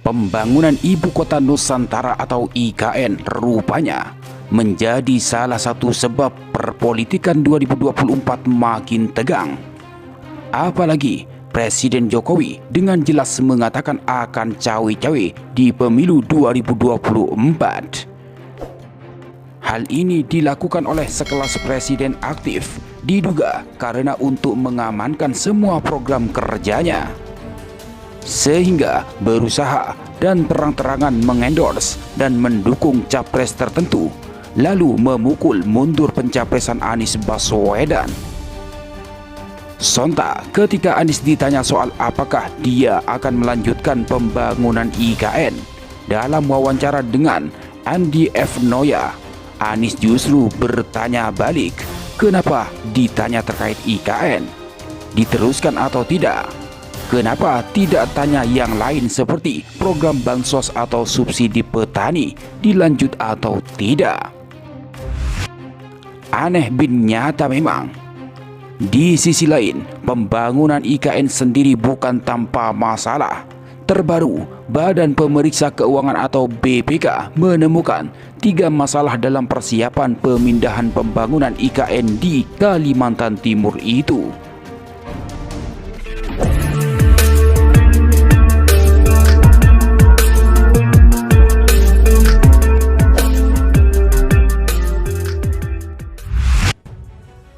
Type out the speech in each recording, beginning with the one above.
Pembangunan Ibu Kota Nusantara atau IKN rupanya menjadi salah satu sebab perpolitikan 2024 makin tegang. Apalagi Presiden Jokowi dengan jelas mengatakan akan cawe-cawe di pemilu 2024. Hal ini dilakukan oleh sekelas presiden aktif, diduga karena untuk mengamankan semua program kerjanya, sehingga berusaha dan terang-terangan mengendorse dan mendukung capres tertentu, lalu memukul mundur pencapresan Anies Baswedan. Sontak ketika Anies ditanya soal apakah dia akan melanjutkan pembangunan IKN, dalam wawancara dengan Andi F. Noya, Anies justru bertanya balik, kenapa ditanya terkait IKN, diteruskan atau tidak? Kenapa tidak tanya yang lain seperti program bansos atau subsidi petani dilanjut atau tidak? Aneh bin nyata memang. Di sisi lain, pembangunan IKN sendiri bukan tanpa masalah. Terbaru, Badan Pemeriksa Keuangan atau BPK menemukan 3 masalah dalam persiapan pemindahan pembangunan IKN di Kalimantan Timur itu.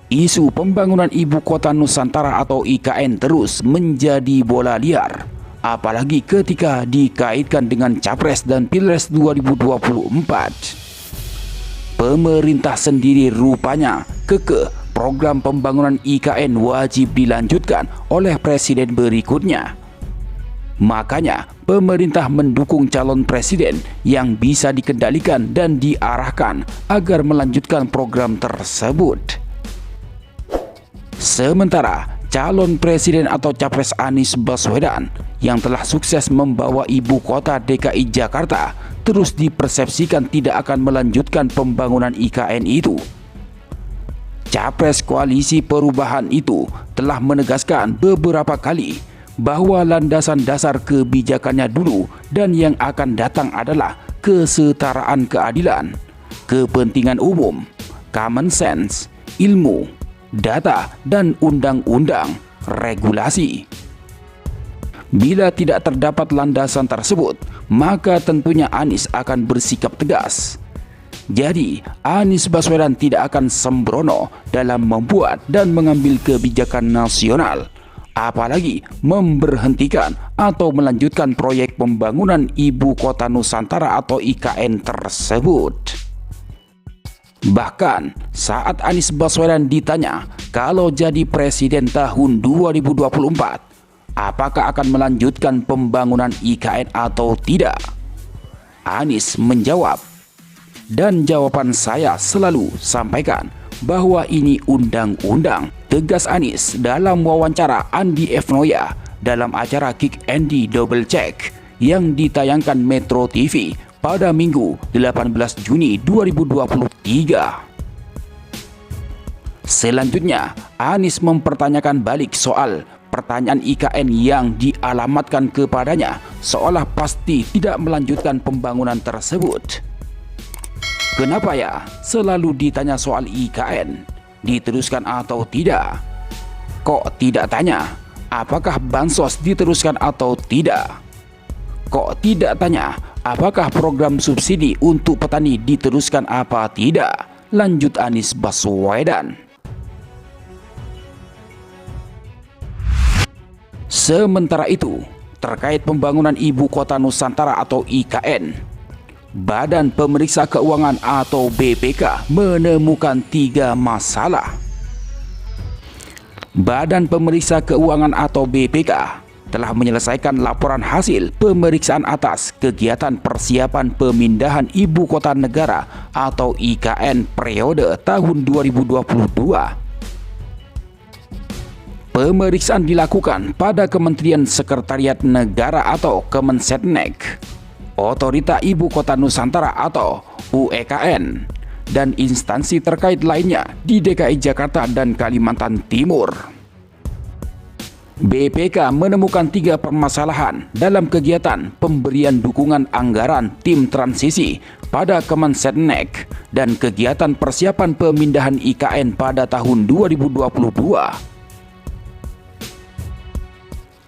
Isu pembangunan Ibu Kota Nusantara atau IKN terus menjadi bola liar, apalagi ketika dikaitkan dengan Capres dan Pilpres 2024. Pemerintah sendiri rupanya kekeh program pembangunan IKN wajib dilanjutkan oleh presiden berikutnya. Makanya pemerintah mendukung calon presiden yang bisa dikendalikan dan diarahkan agar melanjutkan program tersebut. Sementara calon presiden atau capres Anies Baswedan yang telah sukses membawa ibu kota DKI Jakarta terus dipersepsikan tidak akan melanjutkan pembangunan IKN itu. Capres Koalisi Perubahan itu telah menegaskan beberapa kali bahwa landasan dasar kebijakannya dulu dan yang akan datang adalah kesetaraan keadilan, kepentingan umum, common sense, ilmu, data, dan undang-undang regulasi. Bila tidak terdapat landasan tersebut, maka tentunya Anies akan bersikap tegas. Jadi, Anies Baswedan tidak akan sembrono dalam membuat dan mengambil kebijakan nasional, apalagi memberhentikan atau melanjutkan proyek pembangunan Ibu Kota Nusantara atau IKN tersebut. Bahkan saat Anies Baswedan ditanya kalau jadi presiden tahun 2024, apakah akan melanjutkan pembangunan IKN atau tidak? Anies menjawab, dan jawaban saya selalu sampaikan bahwa ini undang-undang, tegas Anies dalam wawancara Andi F. Noya dalam acara Kick Andy Double Check yang ditayangkan Metro TV pada Minggu 18 Juni 2023. Selanjutnya, Anies mempertanyakan balik soal pertanyaan IKN yang dialamatkan kepadanya seolah pasti tidak melanjutkan pembangunan tersebut. Kenapa ya selalu ditanya soal IKN, diteruskan atau tidak? Kok tidak tanya apakah bansos diteruskan atau tidak? Kok tidak tanya apakah program subsidi untuk petani diteruskan apa tidak? Lanjut Anies Baswedan. Sementara itu, terkait pembangunan Ibu Kota Nusantara atau IKN, Badan Pemeriksa Keuangan atau BPK menemukan 3 masalah. Badan Pemeriksa Keuangan atau BPK telah menyelesaikan laporan hasil pemeriksaan atas kegiatan persiapan pemindahan Ibu Kota Negara atau IKN periode tahun 2022. Pemeriksaan dilakukan pada Kementerian Sekretariat Negara atau Kemensetnek, Otorita Ibu Kota Nusantara atau UEKN, dan instansi terkait lainnya di DKI Jakarta dan Kalimantan Timur. BPK menemukan 3 permasalahan dalam kegiatan pemberian dukungan anggaran tim transisi pada Kemensetnek dan kegiatan persiapan pemindahan IKN pada tahun 2022.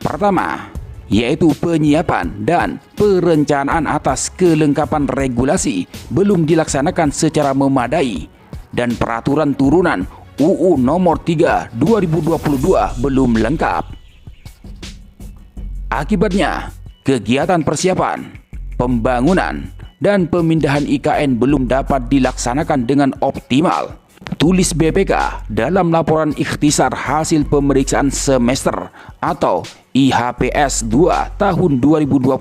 Pertama, yaitu penyiapan dan perencanaan atas kelengkapan regulasi belum dilaksanakan secara memadai dan peraturan turunan UU Nomor 3 2022 belum lengkap. Akibatnya, kegiatan persiapan, pembangunan, dan pemindahan IKN belum dapat dilaksanakan dengan optimal, tulis BPK dalam laporan ikhtisar hasil pemeriksaan semester atau IHPS 2 tahun 2022,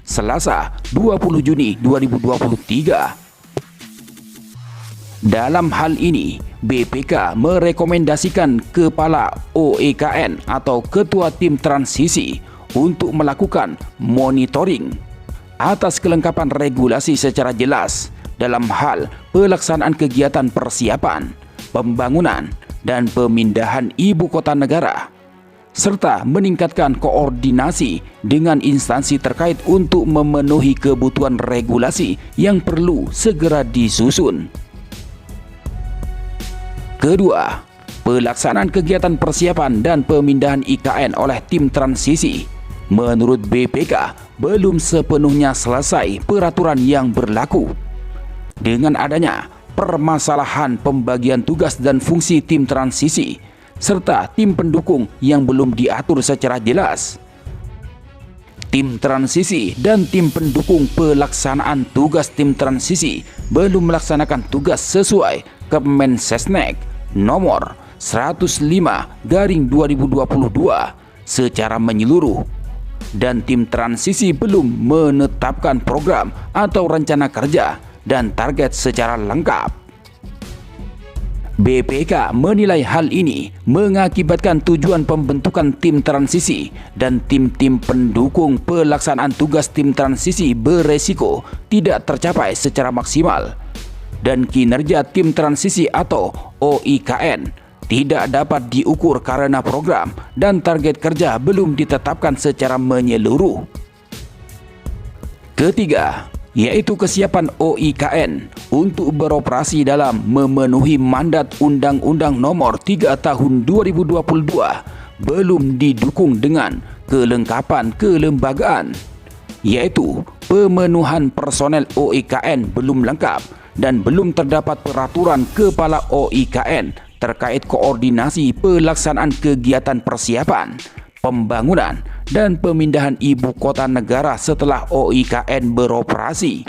Selasa 20 Juni 2023. Dalam hal ini, BPK merekomendasikan Kepala OEKN atau Ketua Tim Transisi untuk melakukan monitoring atas kelengkapan regulasi secara jelas dalam hal pelaksanaan kegiatan persiapan, pembangunan, dan pemindahan ibu kota negara, serta meningkatkan koordinasi dengan instansi terkait untuk memenuhi kebutuhan regulasi yang perlu segera disusun. Kedua, pelaksanaan kegiatan persiapan dan pemindahan IKN oleh tim transisi menurut BPK belum sepenuhnya selesai peraturan yang berlaku. Dengan adanya permasalahan pembagian tugas dan fungsi tim transisi serta tim pendukung yang belum diatur secara jelas, tim transisi dan tim pendukung pelaksanaan tugas tim transisi belum melaksanakan tugas sesuai Kemensesnek nomor 105/2022 secara menyeluruh, dan tim transisi belum menetapkan program atau rencana kerja dan target secara lengkap. BPK menilai hal ini mengakibatkan tujuan pembentukan tim transisi dan tim-tim pendukung pelaksanaan tugas tim transisi beresiko tidak tercapai secara maksimal, dan kinerja tim transisi atau OIKN tidak dapat diukur karena program dan target kerja belum ditetapkan secara menyeluruh. Ketiga, yaitu kesiapan OIKN untuk beroperasi dalam memenuhi mandat Undang-Undang Nomor 3 Tahun 2022 belum didukung dengan kelengkapan kelembagaan, yaitu pemenuhan personel OIKN belum lengkap dan belum terdapat peraturan Kepala OIKN terkait koordinasi pelaksanaan kegiatan persiapan, pembangunan, dan pemindahan ibu kota negara setelah OIKN beroperasi.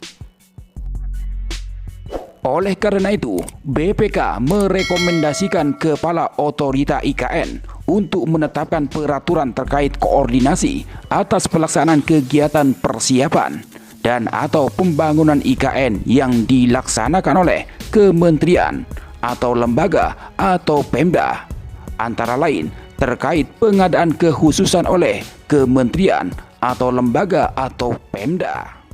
Oleh karena itu, BPK merekomendasikan Kepala Otorita IKN untuk menetapkan peraturan terkait koordinasi atas pelaksanaan kegiatan persiapan dan atau pembangunan IKN yang dilaksanakan oleh kementerian atau lembaga atau Pemda, antara lain terkait pengadaan kekhususan oleh kementerian atau lembaga atau Pemda.